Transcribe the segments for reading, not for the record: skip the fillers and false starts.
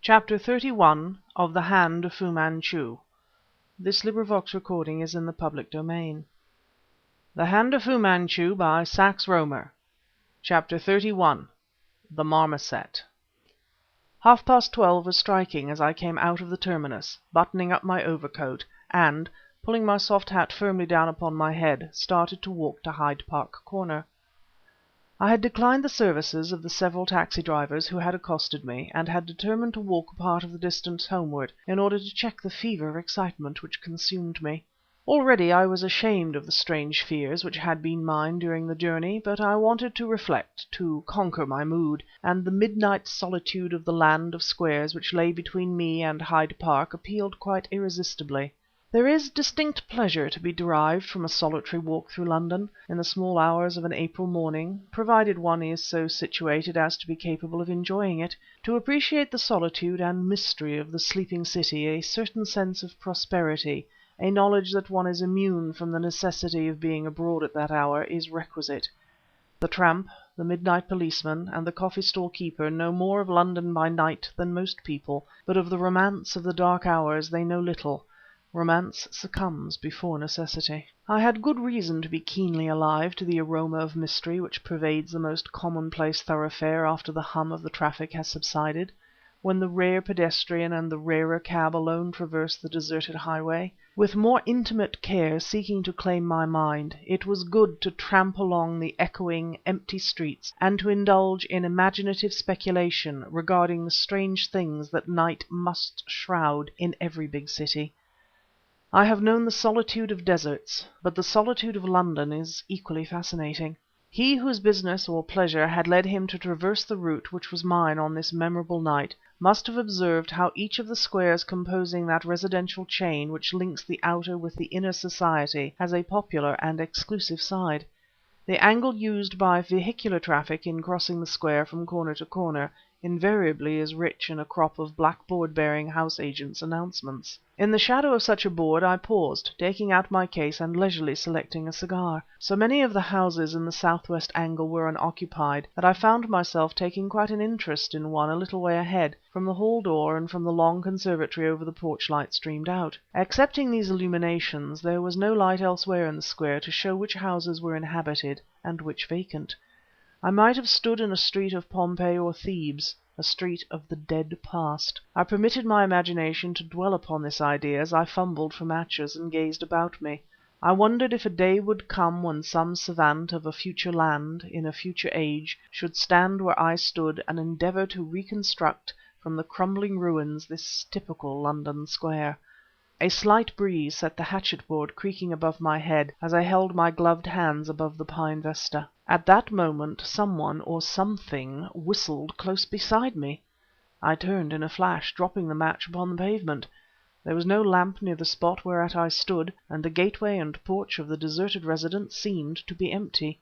Chapter 31 of The Hand of Fu Manchu. The Hand of Fu Manchu by Sax Rohmer. Chapter 31 The Marmoset. 12:30 was striking as I came out of the terminus, buttoning up my overcoat, and, pulling my soft hat firmly down upon my head, started to walk to Hyde Park Corner. I had declined the services of the several taxi drivers who had accosted me, and had determined to walk a part of the distance homeward, in order to check the fever of excitement which consumed me. Already I was ashamed of the strange fears which had been mine during the journey, but I wanted to reflect, to conquer my mood, and the midnight solitude of the land of squares which lay between me and Hyde Park appealed quite irresistibly. There is distinct pleasure to be derived from a solitary walk through London, in the small hours of an April morning, provided one is so situated as to be capable of enjoying it. To appreciate the solitude and mystery of the sleeping city, a certain sense of prosperity, a knowledge that one is immune from the necessity of being abroad at that hour, is requisite. The tramp, the midnight policeman, and the coffee stall keeper know more of London by night than most people, but of the romance of the dark hours they know little. Romance succumbs before necessity. I had good reason to be keenly alive to the aroma of mystery which pervades the most commonplace thoroughfare after the hum of the traffic has subsided, when the rare pedestrian and the rarer cab alone traverse the deserted highway. With more intimate care seeking to claim my mind, it was good to tramp along the echoing, empty streets, and to indulge in imaginative speculation regarding the strange things that night must shroud in every big city. I have known the solitude of deserts, but the solitude of London is equally fascinating. He whose business or pleasure had led him to traverse the route which was mine on this memorable night, must have observed how each of the squares composing that residential chain which links the outer with the inner society has a popular and exclusive side. The angle used by vehicular traffic in crossing the square from corner to corner invariably is rich in a crop of blackboard-bearing house agents' announcements. In the shadow of such a board I paused, taking out my case and leisurely selecting a cigar. So many of the houses in the southwest angle were unoccupied that I found myself taking quite an interest in one a little way ahead. From the hall door and from the long conservatory over the porch light streamed out. Excepting these illuminations, there was no light elsewhere in the square to show which houses were inhabited and which vacant. I might have stood in a street of Pompeii or Thebes, a street of the dead past. I permitted my imagination to dwell upon this idea as I fumbled for matches and gazed about me. I wondered if a day would come when some savant of a future land, in a future age, should stand where I stood and endeavour to reconstruct from the crumbling ruins this typical London square. A slight breeze set the hatchet-board creaking above my head as I held my gloved hands above the pine vesta. At that moment someone or something whistled close beside me. I turned in a flash, dropping the match upon the pavement. There was no lamp near the spot whereat I stood, and the gateway and porch of the deserted residence seemed to be empty.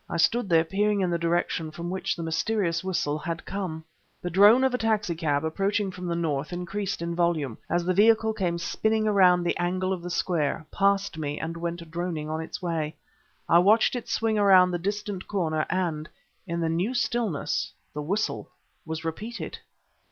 I stood there peering in the direction from which the mysterious whistle had come. The drone of a taxicab approaching from the north increased in volume, as the vehicle came spinning around the angle of the square, passed me, and went droning on its way. I watched it swing around the distant corner, and, in the new stillness, the whistle was repeated.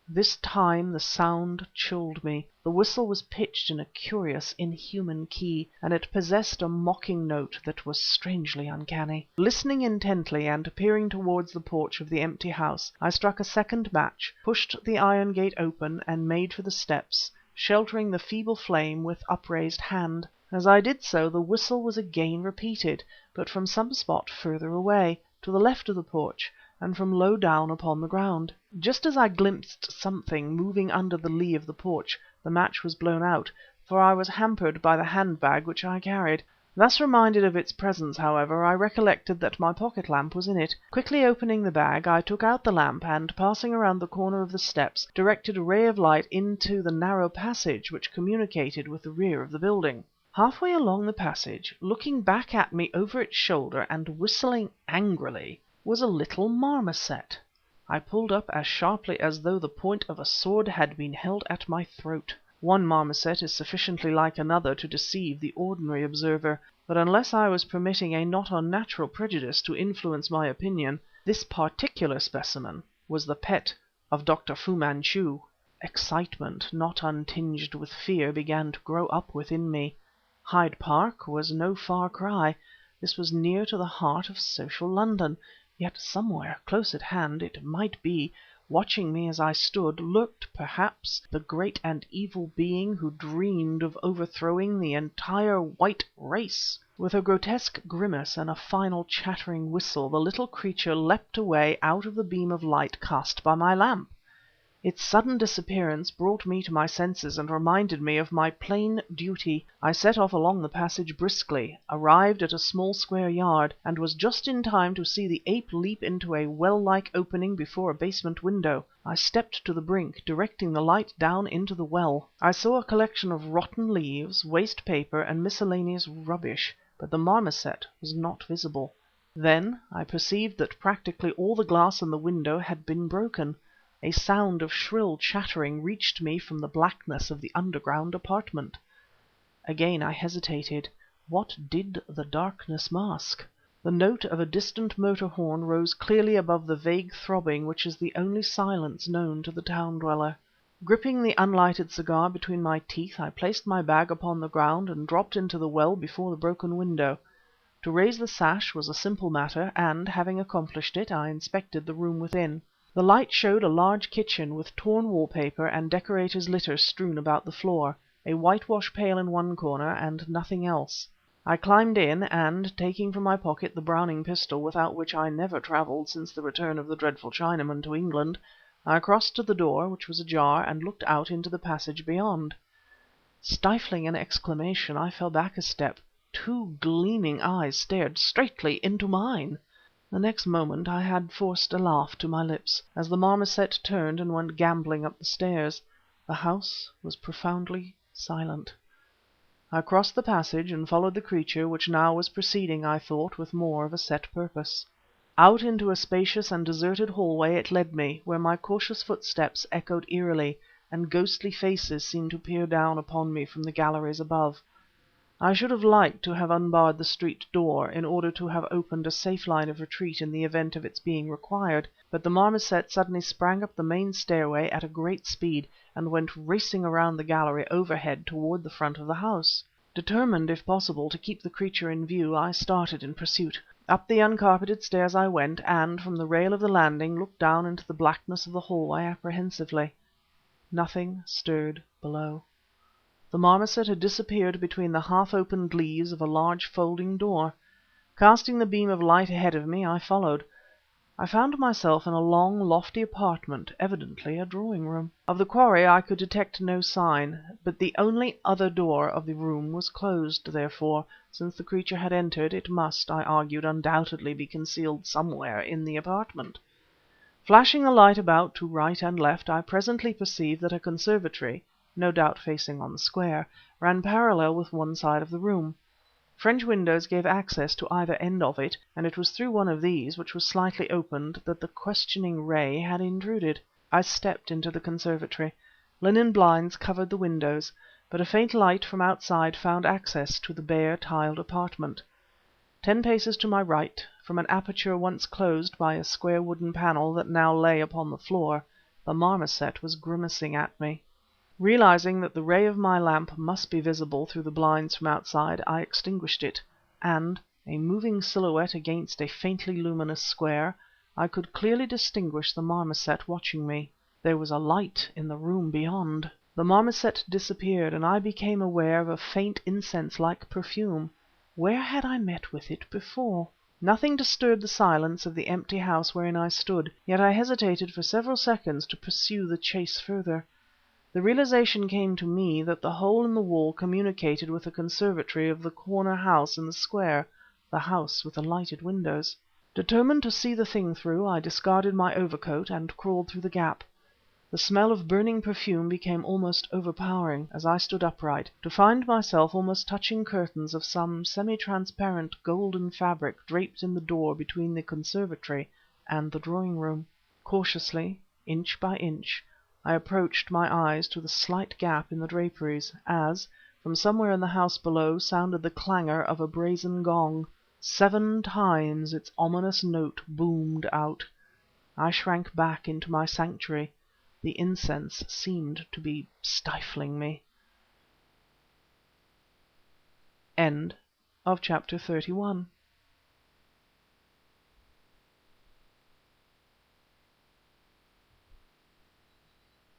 This time the sound chilled me. The whistle was pitched in a curious, inhuman key, and it possessed a mocking note that was strangely uncanny. Listening intently and peering towards the porch of the empty house, I struck a second match, pushed the iron gate open, and made for the steps, sheltering the feeble flame with upraised hand. As I did so, the whistle was again repeated, but from some spot further away, to the left of the porch, and from low down upon the ground. Just as I glimpsed something moving under the lee of the porch, the match was blown out, for I was hampered by the handbag which I carried. Thus reminded of its presence, however, I recollected that my pocket lamp was in it. Quickly opening the bag, I took out the lamp, and passing around the corner of the steps, directed a ray of light into the narrow passage which communicated with the rear of the building. Halfway along the passage, looking back at me over its shoulder and whistling angrily, was a little marmoset. I pulled up as sharply as though the point of a sword had been held at my throat. One marmoset is sufficiently like another to deceive the ordinary observer, but unless I was permitting a not unnatural prejudice to influence my opinion, this particular specimen was the pet of Dr. Fu Manchu. Excitement, not untinged with fear, began to grow up within me. Hyde Park was no far cry. This was near to the heart of social London, yet somewhere close at hand, it might be, watching me as I stood, lurked, perhaps, the great and evil being who dreamed of overthrowing the entire white race. With a grotesque grimace and a final chattering whistle, the little creature leapt away out of the beam of light cast by my lamp. Its sudden disappearance brought me to my senses and reminded me of my plain duty. I set off along the passage briskly, arrived at a small square yard, and was just in time to see the ape leap into a well-like opening before a basement window. I stepped to the brink, directing the light down into the well. I saw a collection of rotten leaves, waste paper, and miscellaneous rubbish, but the marmoset was not visible. Then I perceived that practically all the glass in the window had been broken. A sound of shrill chattering reached me from the blackness of the underground apartment. Again I hesitated. What did the darkness mask? The note of a distant motor horn rose clearly above the vague throbbing which is the only silence known to the town dweller. Gripping the unlighted cigar between my teeth, I placed my bag upon the ground and dropped into the well before the broken window. To raise the sash was a simple matter, and, having accomplished it, I inspected the room within. The light showed a large kitchen, with torn wallpaper and decorator's litter strewn about the floor, a whitewash pail in one corner, and nothing else. I climbed in, and, taking from my pocket the Browning pistol without which I never travelled since the return of the dreadful Chinaman to England, I crossed to the door, which was ajar, and looked out into the passage beyond. Stifling an exclamation, I fell back a step. Two gleaming eyes stared straightly into mine. The next moment I had forced a laugh to my lips, as the marmoset turned and went gambolling up the stairs. The house was profoundly silent. I crossed the passage and followed the creature, which now was proceeding, I thought, with more of a set purpose. Out into a spacious and deserted hallway it led me, where my cautious footsteps echoed eerily, and ghostly faces seemed to peer down upon me from the galleries above. I should have liked to have unbarred the street door, in order to have opened a safe line of retreat in the event of its being required, but the marmoset suddenly sprang up the main stairway at a great speed, and went racing around the gallery overhead toward the front of the house. Determined, if possible, to keep the creature in view, I started in pursuit. Up the uncarpeted stairs I went, and, from the rail of the landing, looked down into the blackness of the hallway apprehensively. Nothing stirred below. The marmoset had disappeared between the half-opened leaves of a large folding door. Casting the beam of light ahead of me, I followed. I found myself in a long, lofty apartment, evidently a drawing-room. Of the quarry I could detect no sign, but the only other door of the room was closed; therefore, since the creature had entered, it must, I argued, undoubtedly be concealed somewhere in the apartment. Flashing the light about to right and left, I presently perceived that a conservatory, no doubt facing on the square, ran parallel with one side of the room. French windows gave access to either end of it, and it was through one of these, which was slightly opened, that the questioning ray had intruded. I stepped into the conservatory. Linen blinds covered the windows, but a faint light from outside found access to the bare, tiled apartment. 10 paces to my right, from an aperture once closed by a square wooden panel that now lay upon the floor, the marmoset was grimacing at me. Realizing that the ray of my lamp must be visible through the blinds from outside, I extinguished it, and, a moving silhouette against a faintly luminous square, I could clearly distinguish the marmoset watching me. There was a light in the room beyond. The marmoset disappeared, and I became aware of a faint incense-like perfume. Where had I met with it before? Nothing disturbed the silence of the empty house wherein I stood, yet I hesitated for several seconds to pursue the chase further. The realization came to me that the hole in the wall communicated with the conservatory of the corner house in the square, the house with the lighted windows. Determined to see the thing through, I discarded my overcoat and crawled through the gap. The smell of burning perfume became almost overpowering as I stood upright, to find myself almost touching curtains of some semi-transparent golden fabric draped in the door between the conservatory and the drawing-room. Cautiously, inch by inch, I approached my eyes to the slight gap in the draperies, as, from somewhere in the house below, sounded the clangor of a brazen gong. 7 times its ominous note boomed out. I shrank back into my sanctuary. The incense seemed to be stifling me. CHAPTER 32